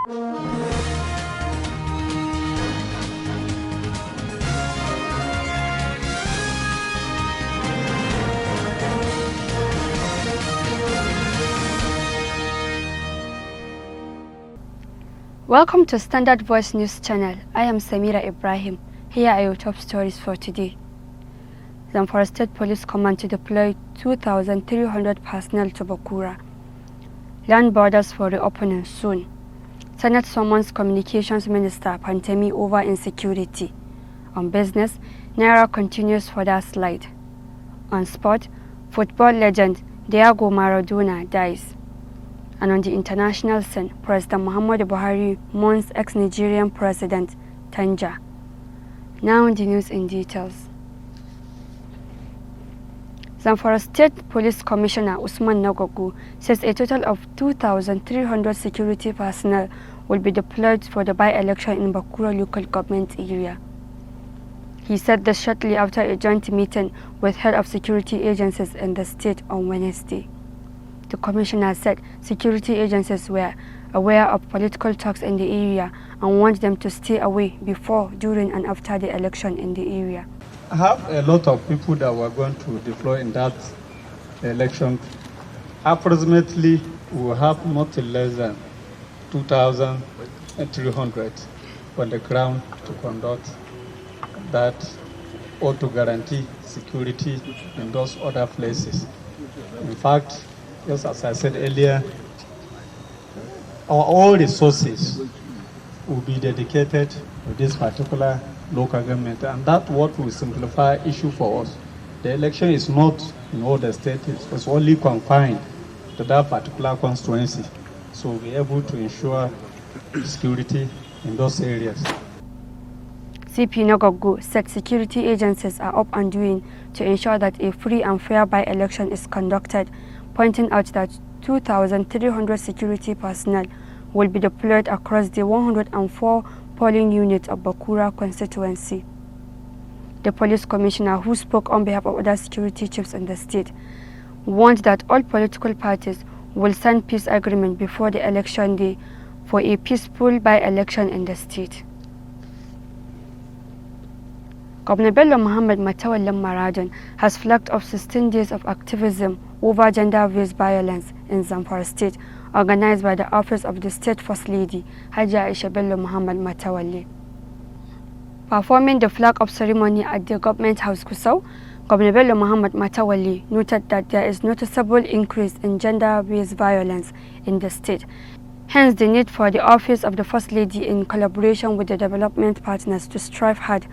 Welcome to Standard Voice News Channel. I am Samira Ibrahim. Here are your top stories for today. Zamfara State Police Command to deploy 2,300 personnel to Bakura. Land borders for reopening soon. Senate summons Communications Minister Pantemi over insecurity. On business, Naira continues for that slide. On sport, football legend Diego Maradona dies. And on the international scene, President Muhammadu Buhari mourns ex-Nigerian President Tanja. Now the news in details. Zamfara State Police Commissioner Usman Nagogo says a total of 2,300 security personnel will be deployed for the by-election in Bakura local government area. He said this shortly after a joint meeting with head of security agencies in the state on Wednesday. The commissioner said security agencies were aware of political talks in the area and want them to stay away before, during and after the election in the area. I have a lot of people that we're going to deploy in that election. Approximately, we will have not less than 2,300 on the ground to conduct that or to guarantee security in those other places. In fact, just as I said earlier, all resources will be dedicated to this particular local government, and that's what will simplify issue for us. The election is not in all the states, it's only confined to that particular constituency. So we'll be able to ensure security in those areas. CP Nagogo said security agencies are up and doing to ensure that a free and fair by-election is conducted, pointing out that 2,300 security personnel will be deployed across the 104 polling units of Bakura constituency. The police commissioner, who spoke on behalf of other security chiefs in the state, warned that all political parties will sign peace agreement before the election day for a peaceful by-election in the state. Governor Bello Muhammad Matawallan Maradon has flagged off 16 days of activism over gender-based violence in Zamfara State, organized by the Office of the State First Lady, Hajiya Aisha Bello Muhammad Matawalle. Performing the flag-off ceremony at the Government House Kusau, Governor Bello Muhammad Matawalle noted that there is noticeable increase in gender-based violence in the state. Hence, the need for the Office of the First Lady, in collaboration with the development partners, to strive hard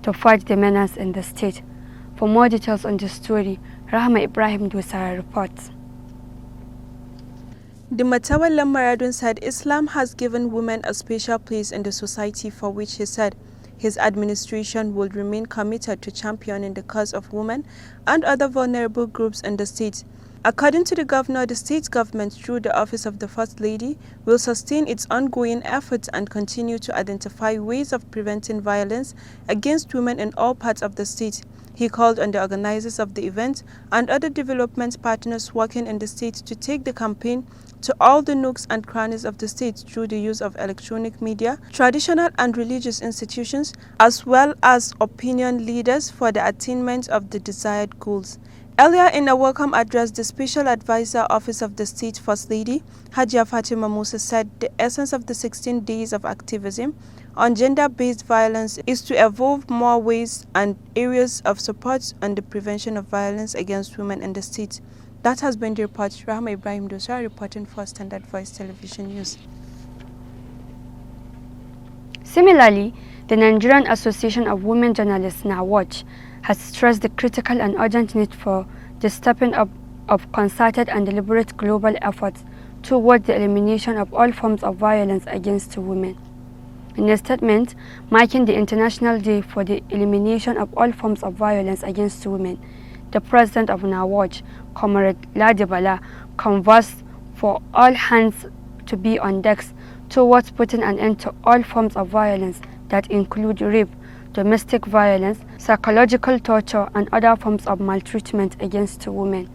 to fight the menace in the state. For more details on this story, Rahma Ibrahim Dosara reports. The Matawallan Maradon said Islam has given women a special place in the society, for which he said his administration will remain committed to championing the cause of women and other vulnerable groups in the state. According to the governor, the state government, through the Office of the First Lady, will sustain its ongoing efforts and continue to identify ways of preventing violence against women in all parts of the state. He called on the organizers of the event and other development partners working in the state to take the campaign to all the nooks and crannies of the state through the use of electronic media, traditional and religious institutions, as well as opinion leaders for the attainment of the desired goals. Earlier in a welcome address, the Special Advisor Office of the State First Lady, Hajiya Fatima Musa, said the essence of the 16 days of activism on gender-based violence is to evolve more ways and areas of support on the prevention of violence against women in the state. That has been the report. Rahma Ibrahim Dosara reporting for Standard Voice Television News. Similarly, the Nigerian Association of Women Journalists, NAWAJ, has stressed the critical and urgent need for the stepping up of concerted and deliberate global efforts towards the elimination of all forms of violence against women. In a statement marking the International Day for the Elimination of All Forms of Violence Against Women, the president of NAWAJ, Comrade Ladibala, conversed for all hands to be on decks towards putting an end to all forms of violence that include rape, domestic violence, psychological torture, and other forms of maltreatment against women.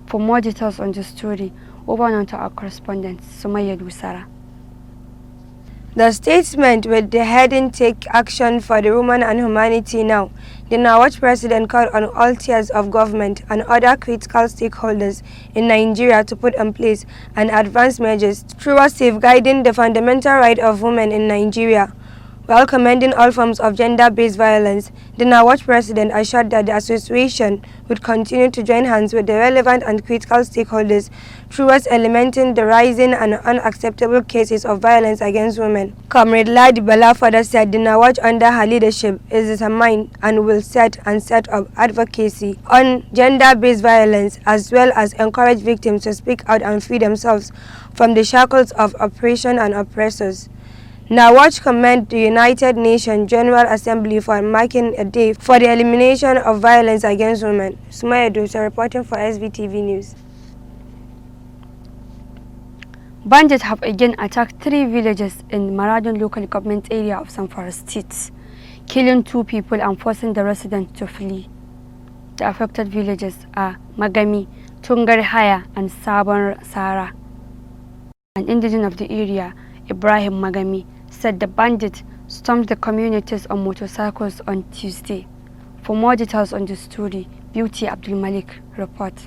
For more details on this story, over on to our correspondent, Sumaya Dusara. The statement with the heading "Take Action for the Women and Humanity Now," the Nawaj president called on all tiers of government and other critical stakeholders in Nigeria to put in place and advance measures towards safeguarding the fundamental right of women in Nigeria. While commending all forms of gender-based violence, the Nawaj president assured that the association would continue to join hands with the relevant and critical stakeholders towards eliminating the rising and unacceptable cases of violence against women. Comrade Ladi Bala further said the Nawaj, under her leadership, is determined and will set up advocacy on gender-based violence, as well as encourage victims to speak out and free themselves from the shackles of oppression and oppressors. Nawaj commended the United Nations General Assembly for marking a day for the elimination of violence against women. Sumaya Dosa reporting for SVTV News. Bandits have again attacked 3 villages in Maradun local government area of Zamfara State, killing 2 people and forcing the residents to flee. The affected villages are Magami, Tungar Haya and Sabon Sara. An indigen of the area, Ibrahim Magami, said the bandits stormed the communities on motorcycles on Tuesday. For more details on the story, Beauty Abdul Malik reports.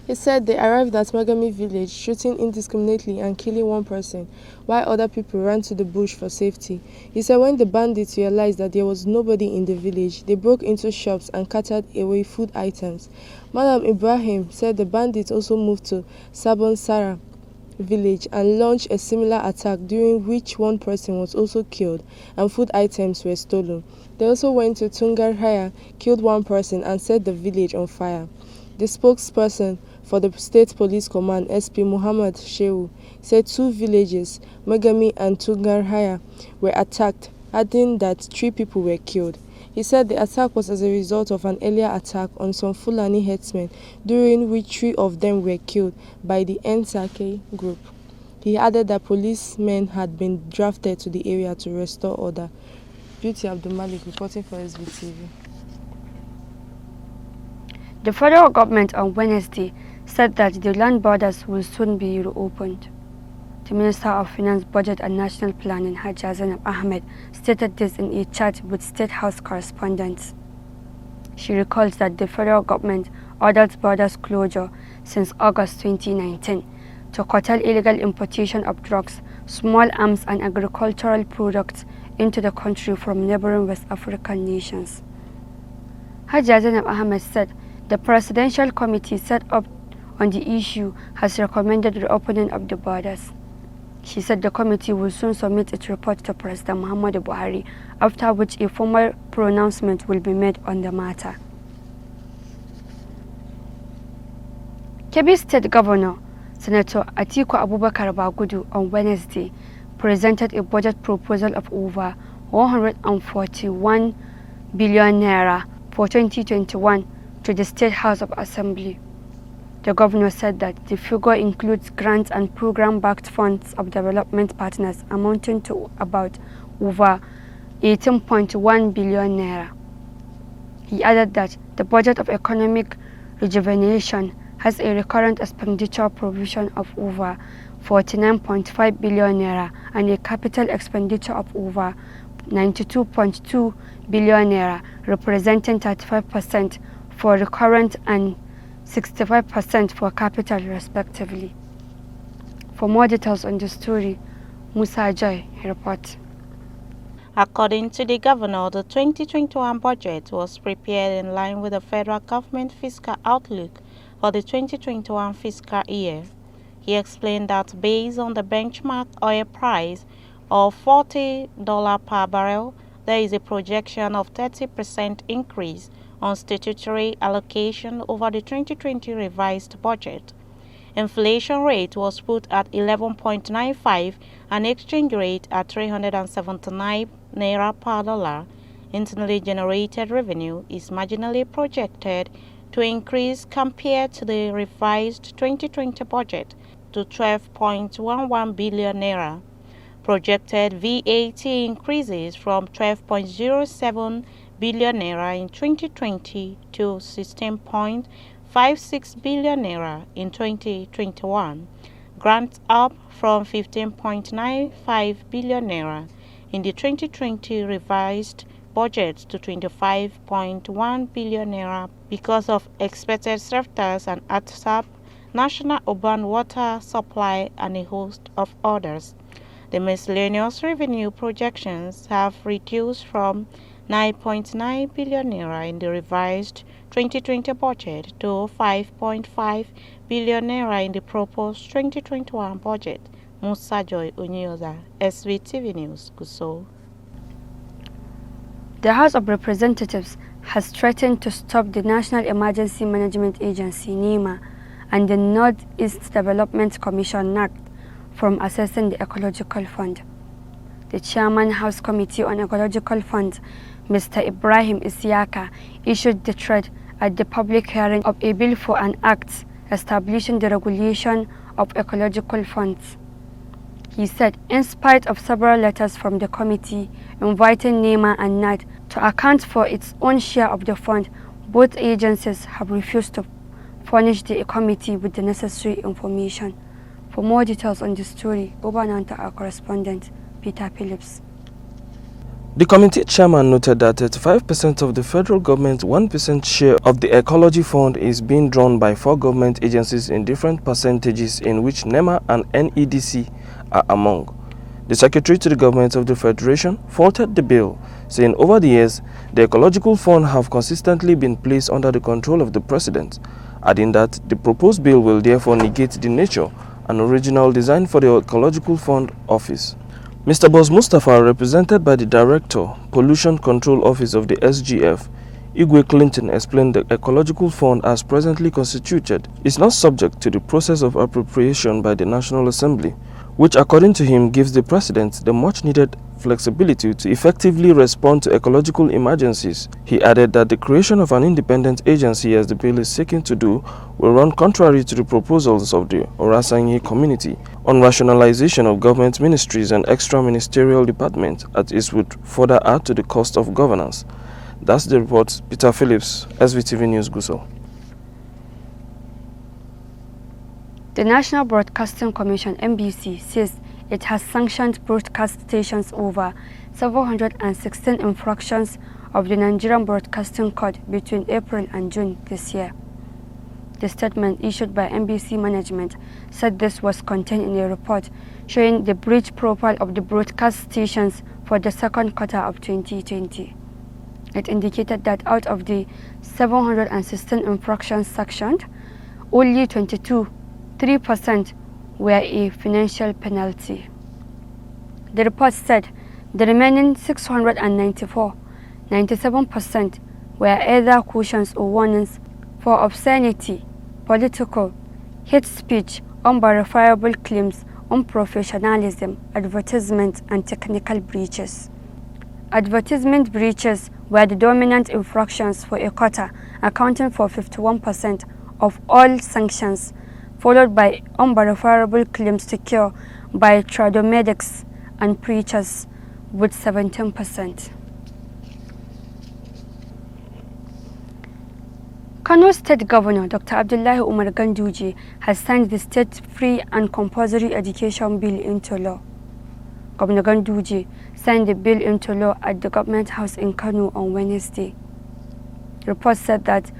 He said they arrived at Magami village, shooting indiscriminately and killing 1 person, while other people ran to the bush for safety. He said when the bandits realized that there was nobody in the village, they broke into shops and carted away food items. Madam Ibrahim said the bandits also moved to Sabon Sara village and launched a similar attack, during which 1 person was also killed and food items were stolen. They also went to Tungar Haya, killed 1 person and set the village on fire. The spokesperson for the State Police Command, SP Muhammad Shehu, said 2 villages, Magami and Tungar Haya, were attacked, adding that 3 people were killed. He said the attack was as a result of an earlier attack on some Fulani herdsmen, during which 3 of them were killed by the Nsake group. He added that policemen had been drafted to the area to restore order. Beauty Abdul Malik reporting for SVTV. The federal government on Wednesday said that the land borders will soon be reopened. The Minister of Finance, Budget and National Planning, Hajia Ahmed, stated this in a chat with State House correspondents. She recalls that the federal government ordered borders closure since August 2019 to curtail illegal importation of drugs, small arms and agricultural products into the country from neighboring West African nations. Hajia Ahmed said the Presidential Committee set up on the issue has recommended reopening of the borders. She said the committee will soon submit its report to President Muhammadu Buhari, after which a formal pronouncement will be made on the matter. Kebbi State Governor Senator Atiku Abubakar Bagudu on Wednesday presented a budget proposal of over 141 billion naira for 2021 to the State House of Assembly. The governor said that the figure includes grants and program-backed funds of development partners amounting to about over 18.1 billion naira. He added that the budget of economic rejuvenation has a recurrent expenditure provision of over 49.5 billion naira and a capital expenditure of over 92.2 billion naira, representing 35% for recurrent and 65% for capital respectively. For more details on the story, Musa Joy reports. According to the governor, the 2021 budget was prepared in line with the federal government fiscal outlook for the 2021 fiscal year. He explained that based on the benchmark oil price of $40 per barrel, there is a projection of 30% increase on statutory allocation over the 2020 revised budget. Inflation rate was put at 11.95 and exchange rate at 379 naira per dollar. Internally generated revenue is marginally projected to increase compared to the revised 2020 budget to 12.11 billion naira. Projected VAT increases from 12.07 billion naira in 2020 to 16.56 billion naira in 2021. grants up from 15.95 billion naira in the 2020 revised budget to 25.1 billion naira because of expected Svtv and ATSAP, National Urban Water Supply, and a host of others. The miscellaneous revenue projections have reduced from 9.9 billion naira in the revised 2020 budget to 5.5 billion naira in the proposed 2021 budget. Musa Joy Onyoza, Svtv News, Gusau. The House of Representatives has threatened to stop the National Emergency Management Agency (NEMA) and the Northeast Development Commission (NAC) from assessing the Ecological Fund. The Chairman House Committee on Ecological Funds, Mr. Ibrahim Isiaka, issued the threat at the public hearing of a bill for an act establishing the regulation of ecological funds. He said, in spite of several letters from the committee inviting NEMA and NAD to account for its own share of the fund, both agencies have refused to furnish the committee with the necessary information. For more details on this story, over now to our correspondent, Peter Phillips. The committee chairman noted that 35% of the federal government's 1% share of the Ecology Fund is being drawn by 4 government agencies in different percentages, in which NEMA and NEDC are among. The secretary to the government of the Federation faulted the bill, saying over the years, the Ecological Fund have consistently been placed under the control of the president, adding that the proposed bill will therefore negate the nature and original design for the Ecological Fund Office. Mr. Boss Mustafa, represented by the Director, Pollution Control Office of the SGF, Igwe Clinton, explained the Ecological Fund as presently constituted is not subject to the process of appropriation by the National Assembly, which according to him gives the President the much-needed flexibility to effectively respond to ecological emergencies. He added that the creation of an independent agency, as the bill is seeking to do, will run contrary to the proposals of the Orasanyi community on rationalization of government ministries and extra-ministerial departments, as it would further add to the cost of governance. That's the report. Peter Phillips, SVTV News, Gusau. The National Broadcasting Commission (NBC) says it has sanctioned broadcast stations over 716 infractions of the Nigerian Broadcasting Code between April and June this year. The statement issued by NBC management said this was contained in a report showing the breach profile of the broadcast stations for the second quarter of 2020. It indicated that out of the 716 infractions sanctioned, only 3% were a financial penalty. The report said the remaining 694, 97%, were either cautions or warnings for obscenity, political, hate speech, unverifiable claims, unprofessionalism, advertisement, and technical breaches. Advertisement breaches were the dominant infractions for a quarter, accounting for 51% of all sanctions, followed by unverifiable claims to cure by tradomedics and preachers with 17%. Kano State Governor Dr. Abdullahi Umar Ganduje has signed the State Free and Compulsory Education Bill into law. Governor Ganduje signed the bill into law at the Government House in Kano on Wednesday. Reports said that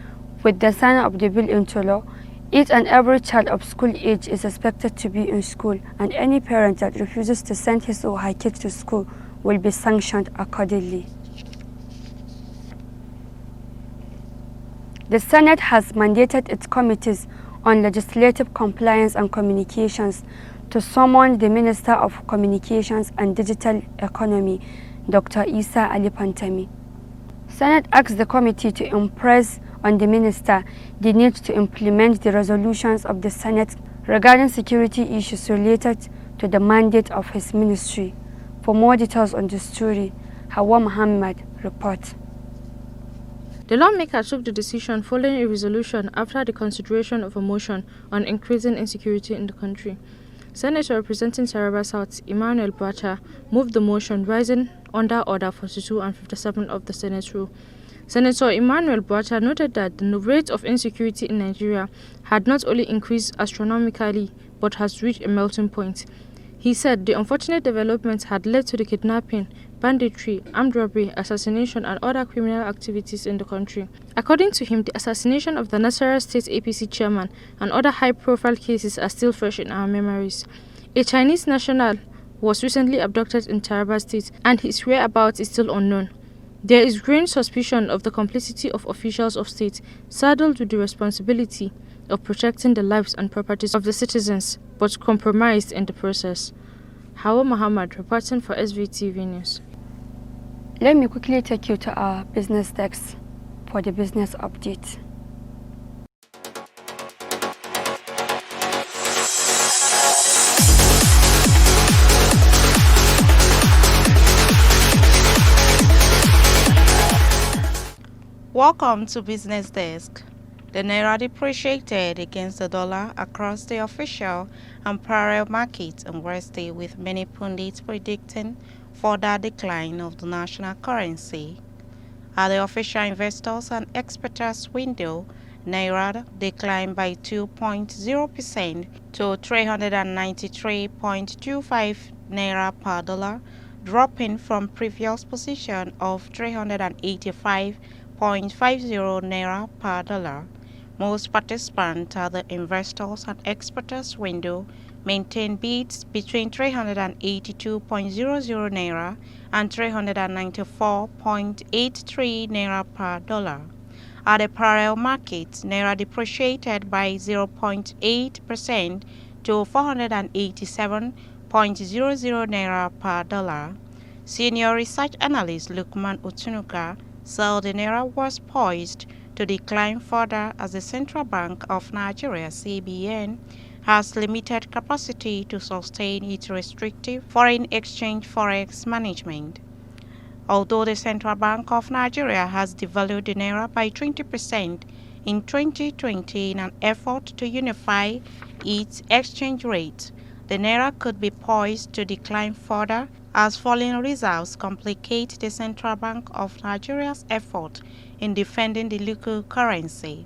with the signing of the bill into law, each and every child of school age is expected to be in school, and any parent that refuses to send his or her kid to school will be sanctioned accordingly. The Senate has mandated its committees on legislative compliance and communications to summon the Minister of Communications and Digital Economy, Dr. Isa Ali Pantami. Senate asked the committee to impress on the minister the need to implement the resolutions of the Senate regarding security issues related to the mandate of his ministry. For more details on the story, Hawa Muhammad reports. The lawmaker took the decision following a resolution after the consideration of a motion on increasing insecurity in the country. Senator representing Taraba South, Emmanuel Bata, moved the motion rising under Order 42 and 57 of the Senate rule. Senator Emmanuel Bata noted that the rate of insecurity in Nigeria had not only increased astronomically, but has reached a melting point. He said the unfortunate developments had led to the kidnapping, banditry, armed robbery, assassination and other criminal activities in the country. According to him, the assassination of the Nasarawa State APC chairman and other high-profile cases are still fresh in our memories. A Chinese national was recently abducted in Taraba State and his whereabouts is still unknown. There is growing suspicion of the complicity of officials of state saddled with the responsibility of protecting the lives and properties of the citizens, but compromised in the process. Hawa Muhammad reporting for Svtv News. Let me quickly take you to our business desk for the business update. Welcome to Business Desk. The Naira depreciated against the dollar across the official and parallel markets on Wednesday, with many pundits predicting further decline of the national currency. At the official investors and exporters window, Naira declined by 2.0% to 393.25 Naira per dollar, dropping from previous position of 385.50 Naira per dollar. Most participants at the investors and exporters window maintain bids between 382.00 Naira and 394.83 Naira per dollar. At the parallel market, Naira depreciated by 0.8% to 487.00 Naira per dollar. Senior research analyst Lukman Otunuka said the Naira was poised to decline further as the Central Bank of Nigeria (CBN) has limited capacity to sustain its restrictive foreign exchange forex management. Although the Central Bank of Nigeria has devalued the Naira by 20% in 2020 in an effort to unify its exchange rate, the Naira could be poised to decline further as falling reserves complicate the Central Bank of Nigeria's effort in defending the local currency.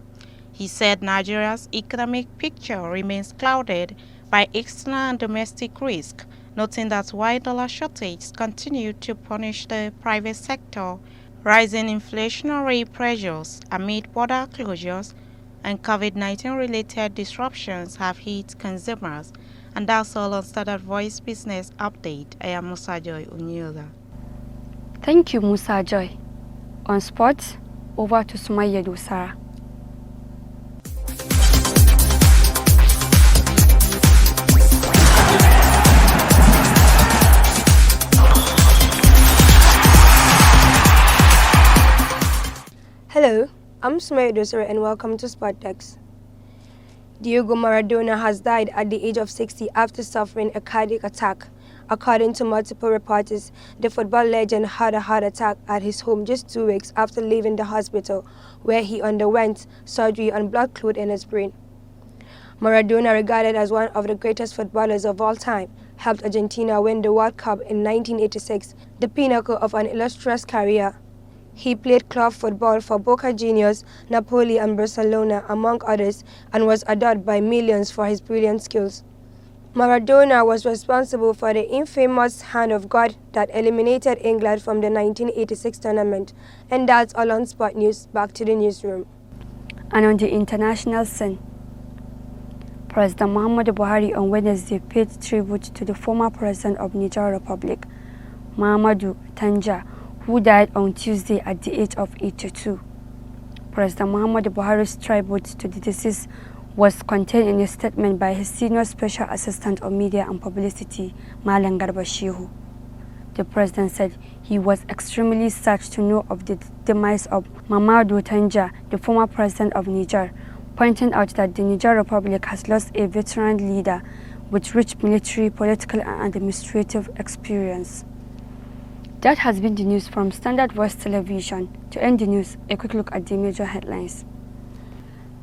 He said Nigeria's economic picture remains clouded by external and domestic risk, noting that while dollar shortages continue to punish the private sector, rising inflationary pressures amid border closures and COVID-19 related disruptions have hit consumers. And that's all on Standard Voice Business Update. I am Musa Joy Unyoga. Thank you, Musa Joy. On sports, over to Sumaya Dosara. Hello, I'm Sumaya Dosara and welcome to Sport Text. Diego Maradona has died at the age of 60 after suffering a cardiac attack. According to multiple reports, the football legend had a heart attack at his home just 2 weeks after leaving the hospital, where he underwent surgery on blood clot in his brain. Maradona, regarded as one of the greatest footballers of all time, helped Argentina win the World Cup in 1986, the pinnacle of an illustrious career. He played club football for Boca Juniors, Napoli and Barcelona, among others, and was adored by millions for his brilliant skills. Maradona was responsible for the infamous Hand of God that eliminated England from the 1986 tournament. And that's all on Sport News. Back to the newsroom. And on the international scene, President Muhammadu Buhari on Wednesday paid tribute to the former president of Niger Republic, Mahamadou Tanja, who died on Tuesday at the age of 82. President Muhammadu Buhari's tribute to the deceased was contained in a statement by his senior special assistant on media and publicity, Malam Garba Shehu. The president said he was extremely sad to know of the demise of Mahamadou Tanja, the former president of Niger, pointing out that the Niger Republic has lost a veteran leader with rich military, political and administrative experience. That has been the news from Standard Voice Television. To end the news, a quick look at the major headlines.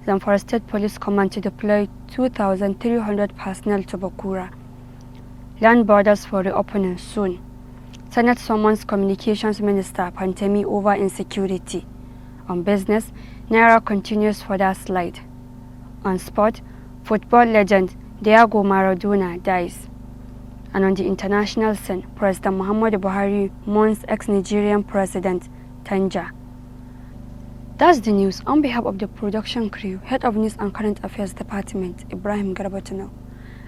Zamfara State Police Command to deploy 2,300 personnel to Bakura. Land borders for reopening soon. Senate summons Communications Minister Pantemi over insecurity. On business, Naira continues for that slide. On sport, football legend Diego Maradona dies. And on the international scene, President Muhammadu Buhari mourns ex-Nigerian President Tanja. That's the news. On behalf of the production crew, Head of News and Current Affairs Department, Ibrahim Garbatano,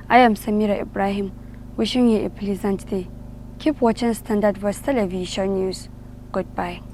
I am Samira Ibrahim, wishing you a pleasant day. Keep watching Standard Voice Television News. Goodbye.